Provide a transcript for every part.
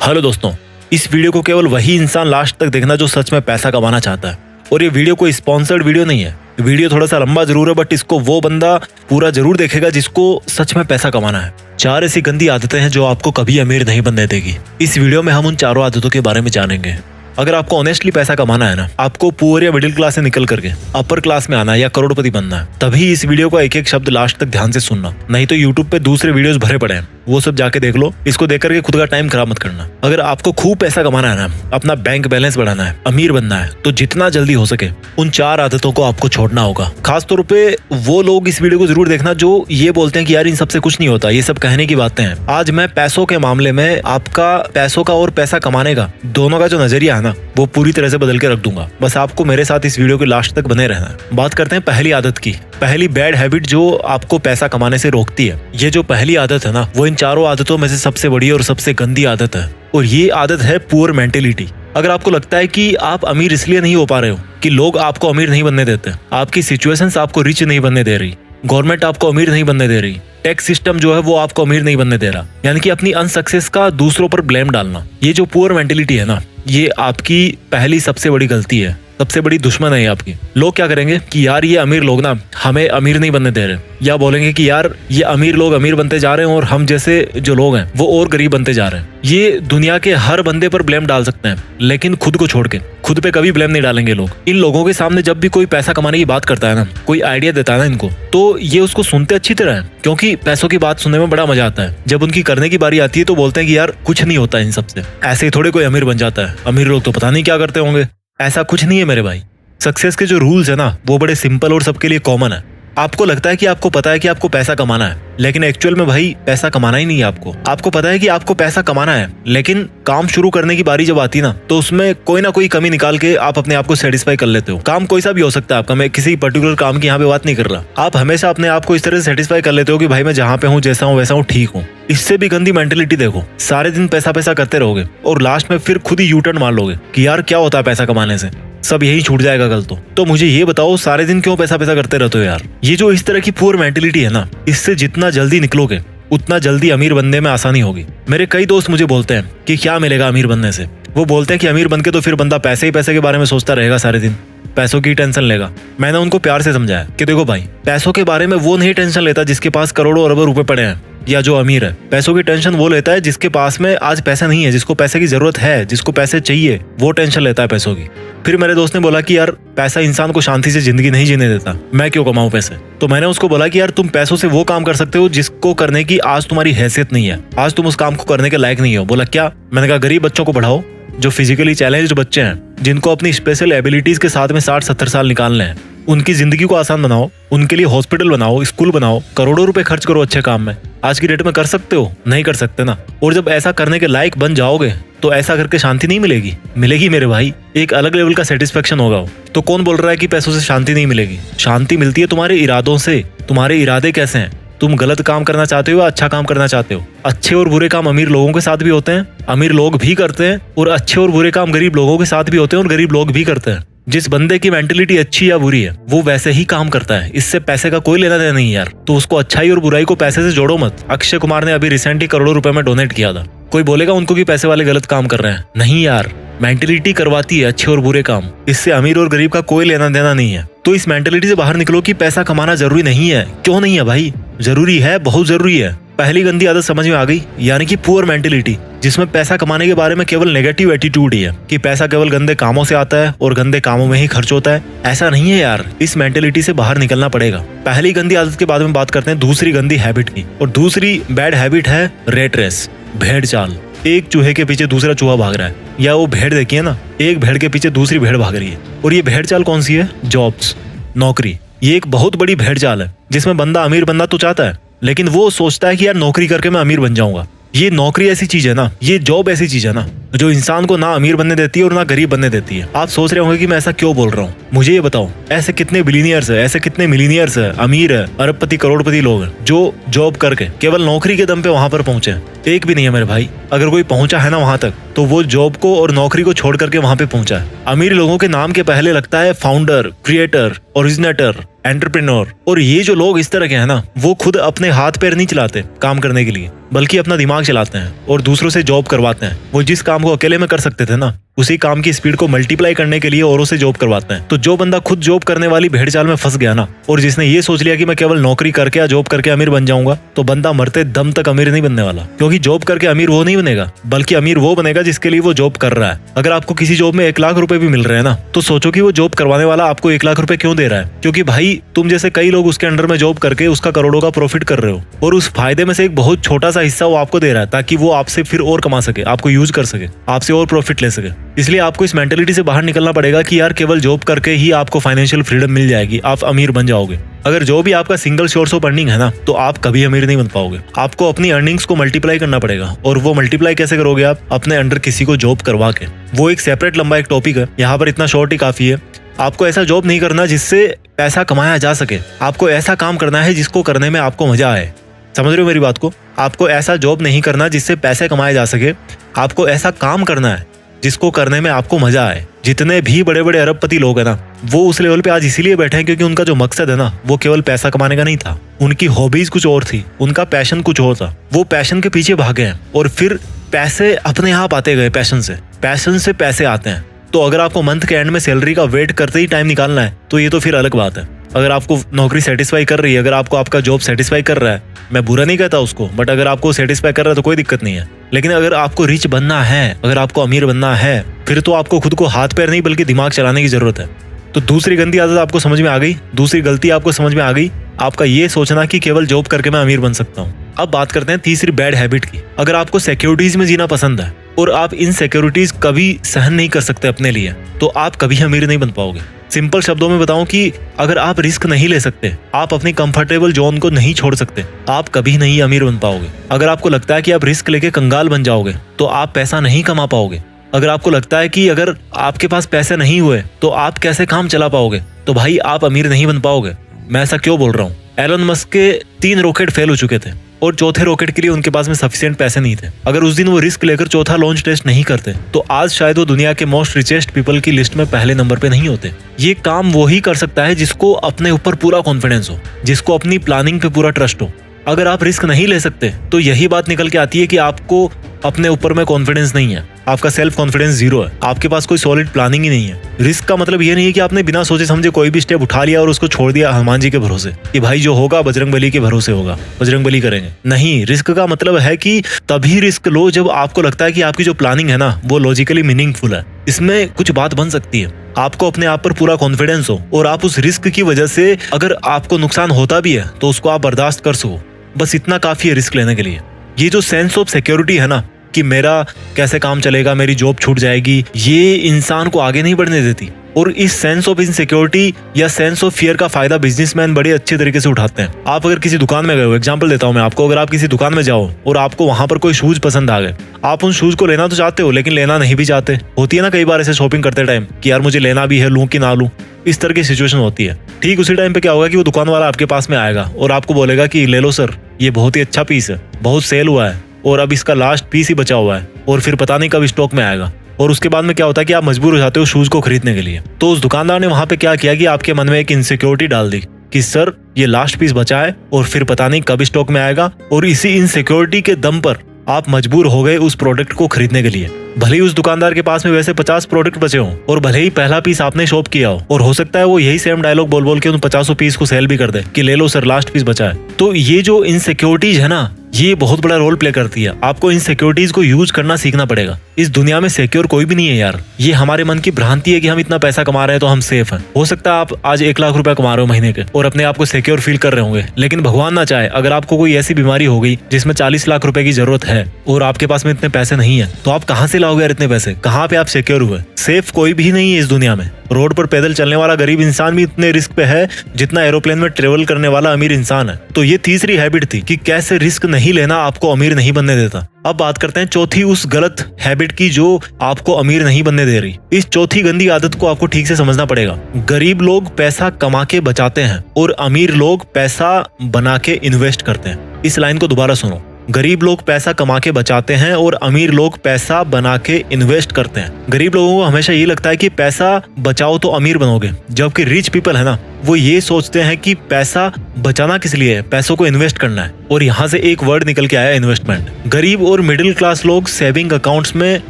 Hello दोस्तों, इस video को केवल वही इंसान लास्ट तक देखना जो सच में पैसा कमाना चाहता है। और ये वीडियो कोई स्पॉन्सर्ड वीडियो नहीं है। वीडियो थोड़ा सा लंबा जरूर है, बट इसको वो बंदा पूरा जरूर देखेगा जिसको सच में पैसा कमाना है। 4 ऐसी गंदी आदतें हैं जो आपको कभी अमीर नहीं बनने देगी। इस वीडियो में हम उन चारों आदतों के बारे में जानेंगे। अगर आपको ऑनेस्टली पैसा कमाना है ना, आपको पुअर या मिडिल क्लास से निकल करके अपर क्लास में आना है या करोड़पति बनना है, तभी इस वीडियो का एक एक शब्द लास्ट तक ध्यान से सुनना। नहीं तो यूट्यूब पे दूसरे वीडियोस भरे पड़े हैं, वो सब जाके देख लो। इसको देख करके खुद का टाइम खराब मत करना। अगर आपको खूब पैसा कमाना है ना, अपना बैंक बैलेंस बढ़ाना है, अमीर बनना है, तो जितना जल्दी हो सके उन 4 आदतों को आपको छोड़ना होगा। खासतौर पे वो लोग इस वीडियो को जरूर देखना जो ये बोलते हैं कि यार इन सबसे कुछ नहीं होता, ये सब कहने की बातें हैं। आज मैं पैसों के मामले में आपका पैसों का और पैसा कमाने का दोनों का जो नजरिया है ना, वो पूरी तरह से बदल के रख दूंगा। बस आपको मेरे साथ इस वीडियो के लास्ट तक बने रहना है। बात करते हैं पहली आदत की। पहली बैड हैबिट जो आपको पैसा कमाने से रोकती है। ये जो पहली आदत है ना, वो इन चारों आदतों में से सबसे बड़ी और सबसे गंदी आदत है। और ये आदत है पुअर मेंटेलिटी। अगर आपको लगता है कि आप अमीर इसलिए नहीं हो पा रहे हो कि लोग आपको अमीर नहीं बनने देते, आपकी सिचुएशंस आपको रिच नहीं बनने दे रही, गवर्नमेंट आपको अमीर नहीं बनने दे रही, टैक्स सिस्टम जो है वो आपको अमीर नहीं बनने दे रहा, यानी कि अपनी अनसक्सेस का दूसरों पर ब्लेम डालना, ये जो पुअर मेंटेलिटी है ना, ये आपकी पहली सबसे बड़ी गलती है, सबसे बड़ी दुश्मन है आपकी। लोग क्या करेंगे कि यार ये अमीर लोग ना हमें अमीर नहीं बनने दे रहे, या बोलेंगे कि यार ये अमीर लोग अमीर बनते जा रहे हैं और हम जैसे जो लोग हैं वो और गरीब बनते जा रहे हैं। ये दुनिया के हर बंदे पर ब्लेम डाल सकते हैं, लेकिन खुद को छोड़ के खुद पे कभी ब्लेम नहीं डालेंगे लोग। इन लोगों के सामने जब भी कोई पैसा कमाने की बात करता है ना, कोई आइडिया देता है ना इनको, तो ये उसको सुनते अच्छी तरह है, क्योंकि पैसों की बात सुनने में बड़ा मजा आता है। जब उनकी करने की बारी आती है तो बोलते हैं कि यार कुछ नहीं होता इन सबसे, ऐसे ही थोड़े कोई अमीर बन जाता है, अमीर लोग तो पता नहीं क्या करते होंगे। ऐसा कुछ नहीं है मेरे भाई। सक्सेस के जो रूल्स है ना, वो बड़े सिंपल और सबके लिए कॉमन है। आपको लगता है कि आपको पता है कि आपको पैसा कमाना है, लेकिन एक्चुअल में भाई पैसा कमाना ही नहीं है आपको। आपको पता है कि आपको पैसा कमाना है, लेकिन काम शुरू करने की बारी जब आती है ना, तो उसमें कोई ना कोई कमी निकाल के आप अपने आप को सेटिस्फाई कर लेते हो। काम कोई सा भी हो सकता है आपका, मैं किसी पर्टिकुलर काम की यहाँ पे बात नहीं कर रहा। आप हमेशा अपने आप को इस तरह से सेटिस्फाई कर लेते हो कि भाई मैं जहाँ पे हूँ, जैसा हूँ वैसा हूँ, ठीक हूँ। इससे भी गंदी मेंटेलिटी देखो, सारे दिन पैसा पैसा करते रहोगे और लास्ट में फिर खुद ही यू टर्न मार लोगे कि यार क्या होता है पैसा कमाने से, सब यही छूट जाएगा कल तो मुझे ये बताओ सारे दिन क्यों पैसा पैसा करते रहते हो यार। ये जो इस तरह की पुअर मेंटेलिटी है ना, इससे जितना जल्दी निकलोगे उतना जल्दी अमीर बनने में आसानी होगी। मेरे कई दोस्त मुझे बोलते हैं कि क्या मिलेगा अमीर बनने से। वो बोलते हैं कि अमीर बनके तो फिर बंदा पैसे ही पैसे के बारे में सोचता रहेगा, सारे दिन पैसों की टेंशन लेगा। मैंने उनको प्यार से समझाया कि देखो भाई, पैसों के बारे में वो नहीं टेंशन लेता जिसके पास करोड़ों अरबों रुपए पड़े हैं या जो अमीर है। पैसों की टेंशन वो लेता है जिसके पास में आज पैसा नहीं है, जिसको पैसे की जरूरत है, जिसको पैसे चाहिए, वो टेंशन लेता है पैसों की। फिर मेरे दोस्त ने बोला कि यार पैसा इंसान को शांति से जिंदगी नहीं जीने देता, मैं क्यों कमाऊं पैसे। तो मैंने उसको बोला कि यार तुम पैसों से वो काम कर सकते हो जिसको करने की आज तुम्हारी हैसियत नहीं है, आज तुम उस काम को करने के लायक नहीं हो। बोला क्या? मैंने कहा गरीब बच्चों को पढ़ाओ, जो फिजिकली चैलेंज्ड बच्चे हैं, जिनको अपनी स्पेशल एबिलिटीज के साथ में 60-70 साल निकालने हैं, उनकी जिंदगी को आसान बनाओ, उनके लिए हॉस्पिटल बनाओ, स्कूल बनाओ, करोड़ों रुपए खर्च करो अच्छे काम में। आज की डेट में कर सकते हो? नहीं कर सकते ना। और जब ऐसा करने के लायक बन जाओगे तो ऐसा करके शांति नहीं मिलेगी, मिलेगी मेरे भाई, एक अलग लेवल का सेटिस्फेक्शन होगा। तो कौन बोल रहा है कि पैसों से शांति नहीं मिलेगी? शांति मिलती है तुम्हारे इरादों से। तुम्हारे इरादे कैसे हैं? तुम गलत काम करना चाहते हो या अच्छा काम करना चाहते हो? अच्छे और बुरे काम अमीर लोगों के साथ भी होते हैं, अमीर लोग भी करते हैं, और अच्छे और बुरे काम गरीब लोगों के साथ भी होते हैं और गरीब लोग भी करते हैं। जिस बंदे की मेंटेलिटी अच्छी या बुरी है वो वैसे ही काम करता है, इससे पैसे का कोई लेना देना नहीं यार। तो उसको अच्छाई और बुराई को पैसे से जोड़ो मत। अक्षय कुमार ने अभी रिसेंटली करोड़ों रुपए में डोनेट किया था। कोई बोलेगा उनको कि पैसे वाले गलत काम कर रहे हैं? नहीं यार, मेंटेलिटी करवाती है अच्छे और बुरे काम, इससे अमीर और गरीब का कोई लेना देना नहीं है। तो इस मेंटेलिटी से बाहर निकलो कि पैसा कमाना जरूरी नहीं है। क्यों नहीं है भाई? जरूरी है, बहुत जरूरी है। पहली गंदी आदत समझ में आ गई, यानी कि पुअर मेंटेलिटी, जिसमें पैसा कमाने के बारे में केवल नेगेटिव एटीट्यूड ही है कि पैसा केवल गंदे कामों से आता है और गंदे कामों में ही खर्च होता है। ऐसा नहीं है यार, इस मेंटेलिटी से बाहर निकलना पड़ेगा। पहली गंदी आदत के बाद में बात करते हैं दूसरी गंदी हैबिट की, और दूसरी बैड हैबिट है रेट रेस, भेड़ चाल। एक चूहे के पीछे दूसरा चूहा भाग रहा है, या वो भेड़ देखिए ना, एक भेड़ के पीछे दूसरी भेड़ भाग रही है। और ये भेड़ चाल कौन सी है? जॉब्स, नौकरी। ये एक बहुत बड़ी भेड़ चाल है जिसमें बंदा अमीर बनना तो चाहता है, लेकिन वो सोचता है कि यार नौकरी करके मैं अमीर बन जाऊंगा। ये नौकरी ऐसी चीज है ना, ये जॉब ऐसी चीज है ना, जो इंसान को ना अमीर बनने देती है और ना गरीब बनने देती है। आप सोच रहे होंगे कि मैं ऐसा क्यों बोल रहा हूँ, मुझे ये बताओ, ऐसे कितने बिलियनियर्स है, ऐसे कितने मिलीनियर्स है, अमीर है, अरबपति करोड़पति लोग हैं जो जॉब करके केवल नौकरी के दम पे वहां पर पहुंचे। एक भी नहीं है मेरे भाई। अगर कोई पहुंचा है ना वहां तक, तो वो जॉब को और नौकरी को छोड़ करके वहां पे पहुंचा है। अमीर लोगों के नाम के पहले लगता है फाउंडर, क्रिएटर, ओरिजिनेटर, एंटरप्रेन्योर। और ये जो लोग इस तरह के हैं ना, वो खुद अपने हाथ पैर नहीं चलाते काम करने के लिए, बल्कि अपना दिमाग चलाते हैं और दूसरों से जॉब करवाते हैं। वो जिस काम को अकेले में कर सकते थे ना, उसी काम की स्पीड को मल्टीप्लाई करने के लिए औरों से जॉब करवाते हैं। तो जो बंदा खुद जॉब करने वाली भेड़ चाल में फंस गया ना, और जिसने ये सोच लिया कि मैं केवल नौकरी करके या जॉब करके अमीर बन जाऊंगा, तो बंदा मरते दम तक अमीर नहीं बनने वाला। क्योंकि जॉब करके अमीर वो नहीं बनेगा, बल्कि अमीर वो बनेगा जिसके लिए वो जॉब कर रहा है। अगर आपको किसी जॉब में 1 लाख रुपए भी मिल रहे हैं ना, तो सोचो कि वो जॉब करवाने वाला आपको 1 लाख रुपए क्यों दे रहा है। क्योंकि भाई तुम जैसे कई लोग उसके अंडर में जॉब करके उसका करोड़ों का प्रॉफिट कर रहे हो, और उस फायदे में से एक बहुत छोटा सा हिस्सा वो आपको दे रहा है, ताकि वो आपसे फिर और कमा सके, आपको यूज कर सके, आपसे और प्रॉफिट ले सके। इसलिए आपको इस मेंटेलिटी से बाहर निकलना पड़ेगा कि यार केवल जॉब करके ही आपको फाइनेंशियल फ्रीडम मिल जाएगी, आप अमीर बन जाओगे। अगर जो भी आपका सिंगल सोर्स ऑफ अर्निंग है ना, तो आप कभी अमीर नहीं बन पाओगे। आपको अपनी अर्निंग्स को मल्टीप्लाई करना पड़ेगा। और वो मल्टीप्लाई कैसे करोगे आप? अपने अंडर किसी को जॉब करवा के। वो एक सेपरेट लंबा एक टॉपिक है, यहाँ पर इतना शॉर्ट ही काफी है। आपको ऐसा जॉब नहीं करना जिससे पैसा कमाया जा सके, आपको ऐसा काम करना है जिसको करने में आपको मजा आए। समझ रहे हो मेरी बात को? आपको ऐसा जॉब नहीं करना जिससे पैसे कमाए जा सके, आपको ऐसा काम करना है जिसको करने में आपको मजा आए। जितने भी बड़े बड़े अरबपति लोग हैं ना, वो उस लेवल पे आज इसीलिए बैठे हैं क्योंकि उनका जो मकसद है ना, वो केवल पैसा कमाने का नहीं था। उनकी हॉबीज कुछ और थी, उनका पैशन कुछ और था। वो पैशन के पीछे भागे हैं और फिर पैसे अपने आप आते गए। पैशन से पैसे आते हैं। तो अगर आपको मंथ के एंड में सैलरी का वेट करते ही टाइम निकालना है, तो ये तो फिर अलग बात है। अगर आपको नौकरी सेटिस्फाई कर रही है, अगर आपको आपका जॉब सेटिस्फाई कर रहा है, मैं बुरा नहीं कहता उसको, बट अगर आपको सेटिस्फाई कर रहा है तो कोई दिक्कत नहीं है। लेकिन अगर आपको रिच बनना है, अगर आपको अमीर बनना है, फिर तो आपको खुद को हाथ पैर नहीं बल्कि दिमाग चलाने की जरूरत है। तो दूसरी गंदी आदत आपको समझ में आ गई, दूसरी गलती आपको समझ में आ गई, आपका ये सोचना कि केवल जॉब करके मैं अमीर बन सकता हूँ। अब बात करते हैं तीसरी बैड हैबिट की। अगर आपको सिक्योरिटीज में जीना पसंद है और आप इन सिक्योरिटीज कभी सहन नहीं कर सकते अपने लिए, तो आप कभी अमीर नहीं बन पाओगे। सिंपल शब्दों में बताऊं कि अगर आप रिस्क नहीं ले सकते, आप अपनी कंफर्टेबल जोन को नहीं छोड़ सकते, आप कभी नहीं अमीर बन पाओगे। अगर आपको लगता है कि आप रिस्क लेके कंगाल बन जाओगे, तो आप पैसा नहीं कमा पाओगे। अगर आपको लगता है कि अगर आपके पास पैसे नहीं हुए तो आप कैसे काम चला पाओगे, तो भाई आप अमीर नहीं बन पाओगे। मैं ऐसा क्यों बोल रहा हूँ? एलन मस्क के 3 रॉकेट फेल हो चुके थे और चौथे रॉकेट के लिए उनके पास में सफिशिएंट पैसे नहीं थे। अगर उस दिन वो रिस्क लेकर चौथा लॉन्च टेस्ट नहीं करते, तो आज शायद वो दुनिया के मोस्ट रिचेस्ट पीपल की लिस्ट में पहले नंबर पे नहीं होते। ये काम वो ही कर सकता है जिसको अपने ऊपर पूरा कॉन्फिडेंस हो, जिसको अपनी प्लानिंग पे पूरा ट्रस्ट हो। अगर आप रिस्क नहीं ले सकते, तो यही बात निकल के आती है कि आपको अपने ऊपर में कॉन्फिडेंस नहीं है, आपका सेल्फ कॉन्फिडेंस 0 है, आपके पास कोई सॉलिड प्लानिंग ही नहीं है। रिस्क का मतलब ये नहीं है कि आपने बिना सोचे समझे कोई भी स्टेप उठा लिया और उसको छोड़ दिया हनुमान जी के भरोसे कि भाई जो होगा बजरंगबली के भरोसे होगा, बजरंगबली करेंगे। नहीं, रिस्क का मतलब है कि तभी रिस्क लो जब आपको लगता है कि आपकी जो प्लानिंग है ना, वो लॉजिकली मीनिंगफुल है, इसमें कुछ बात बन सकती है, आपको अपने आप पर पूरा कॉन्फिडेंस हो और आप उस रिस्क की वजह से अगर आपको नुकसान होता भी है तो उसको आप बर्दाश्त कर सको। बस इतना काफी है रिस्क लेने के लिए। ये जो सेंस ऑफ सिक्योरिटी है ना, कि मेरा कैसे काम चलेगा, मेरी जॉब छूट जाएगी, ये इंसान को आगे नहीं बढ़ने देती। और इस सेंस ऑफ इनसिक्योरिटी या सेंस ऑफ फियर का फायदा बिजनेसमैन बड़े अच्छे तरीके से उठाते हैं। आप अगर किसी दुकान में गए हो, एग्जांपल देता हूं मैं आपको, अगर आप किसी दुकान में जाओ और आपको वहां पर कोई शूज पसंद आ गए, आप उन शूज को लेना तो चाहते हो लेकिन लेना नहीं भी चाहते। होती है ना कई बार ऐसे शॉपिंग करते टाइम कि यार मुझे लेना भी है, लूं कि ना लूं, इस तरह की सिचुएशन होती है। ठीक उसी टाइम पे क्या होगा कि वो दुकान वाला आपके पास में आएगा और आपको बोलेगा कि ले लो सर, ये बहुत ही अच्छा पीस है, बहुत सेल हुआ है और अब इसका लास्ट पीस ही बचा हुआ है और फिर पता नहीं कब स्टॉक में आएगा। और उसके बाद में क्या होता है कि आप मजबूर हो जाते हो शूज को खरीदने के लिए। तो उस दुकानदार ने वहां पे क्या किया कि आपके मन में एक इनसिक्योरिटी डाल दी कि सर ये लास्ट पीस बचा है और फिर पता नहीं कब स्टॉक में आएगा, और इसी इनसिक्योरिटी के दम पर आप मजबूर हो गए उस प्रोडक्ट को खरीदने के लिए। भले ही उस दुकानदार के पास में वैसे 50 प्रोडक्ट बचे हों और भले ही पहला पीस आपने शॉप किया हो, और हो सकता है वो यही सेम डायलॉग बोल बोल के उन 50 पीस को सेल भी कर दे कि ले लो सर लास्ट पीस बचा है। तो ये जो इनसिक्योरिटीज है ना, ये बहुत बड़ा रोल प्ले करती है। आपको इन सिक्योरिटीज को यूज करना सीखना पड़ेगा। इस दुनिया में सिक्योर कोई भी नहीं है यार। ये हमारे मन की भ्रांति है कि हम इतना पैसा कमा रहे हैं तो हम सेफ हैं। हो सकता है आप आज 1 लाख रुपए कमा रहे हो महीने के और अपने आप को सिक्योर फील कर रहे होंगे, लेकिन भगवान ना चाहे अगर आपको कोई ऐसी बीमारी हो गई जिसमें 40 लाख रुपए की जरूरत है और आपके पास में इतने पैसे नहीं है, तो आप कहाँ से लाओगे यार इतने पैसे? कहाँ पे आप सिक्योर हुए? सेफ कोई भी नहीं है इस दुनिया में। रोड पर पैदल चलने वाला गरीब इंसान भी इतने रिस्क पे है जितना एरोप्लेन में ट्रेवल करने वाला अमीर इंसान है। तो ये तीसरी हैबिट थी कि कैसे रिस्क नहीं लेना आपको अमीर नहीं बनने देता। अब बात करते हैं चौथी उस गलत हैबिट की जो आपको अमीर नहीं बनने दे रही। इस चौथी गंदी आदत को आपको ठीक से समझना पड़ेगा। गरीब लोग पैसा कमा के बचाते हैं और अमीर लोग पैसा बना के इन्वेस्ट करते हैं। इस लाइन को दोबारा सुनो, गरीब लोग पैसा कमा के बचाते हैं और अमीर लोग पैसा बना के इन्वेस्ट करते हैं। गरीब लोगों को हमेशा ये लगता है कि पैसा बचाओ तो अमीर बनोगे, जबकि रिच पीपल है ना, वो ये सोचते हैं कि पैसा बचाना किस लिए है, पैसों को इन्वेस्ट करना है। और यहाँ से एक वर्ड निकल के आया, इन्वेस्टमेंट। गरीब और मिडिल क्लास लोग सेविंग अकाउंट्स में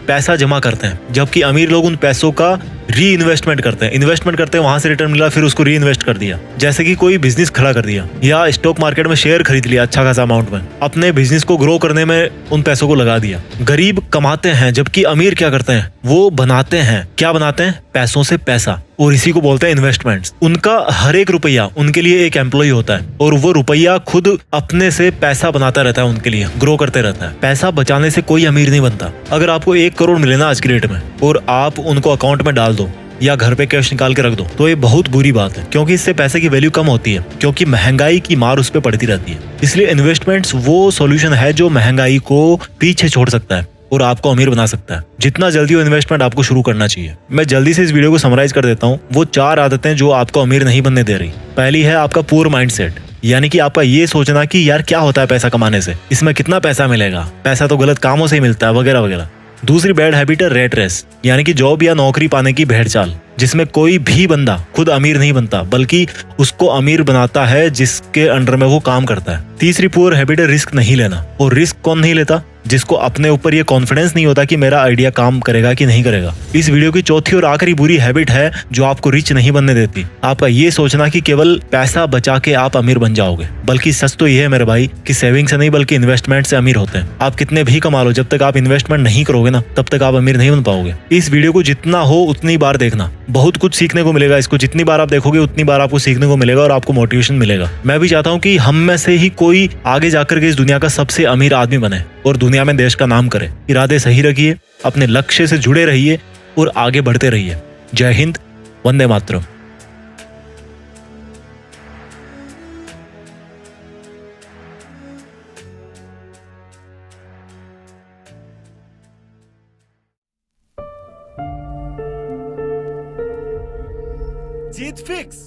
पैसा जमा करते हैं, जबकि अमीर लोग उन पैसों का री इन्वेस्टमेंट करते हैं। इन्वेस्टमेंट करते हैं, वहां से रिटर्न मिला, फिर उसको री इन्वेस्ट कर दिया। जैसे कि कोई बिजनेस खड़ा कर दिया या स्टॉक मार्केट में शेयर खरीद लिया अच्छा खासा अमाउंट में, अपने बिजनेस को ग्रो करने में उन पैसों को लगा दिया। गरीब कमाते हैं, जबकि अमीर क्या करते हैं, वो बनाते हैं। क्या बनाते हैं? पैसों से पैसा, और इसी को बोलते हैं इन्वेस्टमेंट्स। उनका हर एक रुपया उनके लिए एक एम्प्लॉय होता है और वो रुपया खुद अपने से पैसा बनाता रहता है, उनके लिए ग्रो करते रहता है। पैसा बचाने से कोई अमीर नहीं बनता। अगर आपको 1 करोड़ मिले ना आज की डेट में और आप उनको अकाउंट में डाल दो या घर पे कैश निकाल के रख दो, तो ये बहुत बुरी बात है, क्योंकि इससे पैसे की वैल्यू कम होती है, क्योंकि महंगाई की मार उस पर पड़ती रहती है। इसलिए इन्वेस्टमेंट्स वो सॉल्यूशन है जो महंगाई को पीछे छोड़ सकता है और आपको अमीर बना सकता है। जितना जल्दी हो इन्वेस्टमेंट आपको शुरू करना चाहिए। मैं जल्दी से इस वीडियो को समराइज कर देता हूँ। वो 4 आदतें जो आपको अमीर नहीं बनने दे रही। पहली है आपका पुअर माइंडसेट, यानी कि आपका ये सोचना कि यार क्या होता है पैसा कमाने से, इसमें कितना पैसा मिलेगा, पैसा तो गलत कामों से ही मिलता है, वगैरह वगैरह। दूसरी बैड हैबिट है रेट रेस, यानी कि जॉब या नौकरी पाने की भेड़ चाल, जिसमें कोई भी बंदा खुद अमीर नहीं बनता, बल्कि उसको अमीर बनाता है जिसके अंडर में वो काम करता है। तीसरी पुअर हैबिट है रिस्क नहीं लेना। और रिस्क कौन नहीं लेता? जिसको अपने ऊपर ये कॉन्फिडेंस नहीं होता कि मेरा आइडिया काम करेगा कि नहीं करेगा। इस वीडियो की चौथी और आखिरी बुरी हैबिट है जो आपको रिच नहीं बनने देती, आपका ये सोचना कि केवल पैसा बचा के आप अमीर बन जाओगे। बल्कि सच तो ये है मेरे भाई कि सेविंग से नहीं बल्कि इन्वेस्टमेंट से अमीर होते हैं। आप कितने भी कमा लो, जब तक आप इन्वेस्टमेंट नहीं करोगे ना, तब तक आप अमीर नहीं बन पाओगे। इस वीडियो को जितना हो उतनी बार देखना, बहुत कुछ सीखने को मिलेगा। इसको जितनी बार आप देखोगे उतनी बार आपको सीखने को मिलेगा और आपको मोटिवेशन मिलेगा। मैं भी चाहता हूँ कि हम में से ही कोई आगे जाकर के इस दुनिया का सबसे अमीर आदमी बने और दुनिया में देश का नाम करे। इरादे सही रखिए, अपने लक्ष्य से जुड़े रहिए और आगे बढ़ते रहिए। जय हिंद, वंदे मातरम। जीत फिक्स।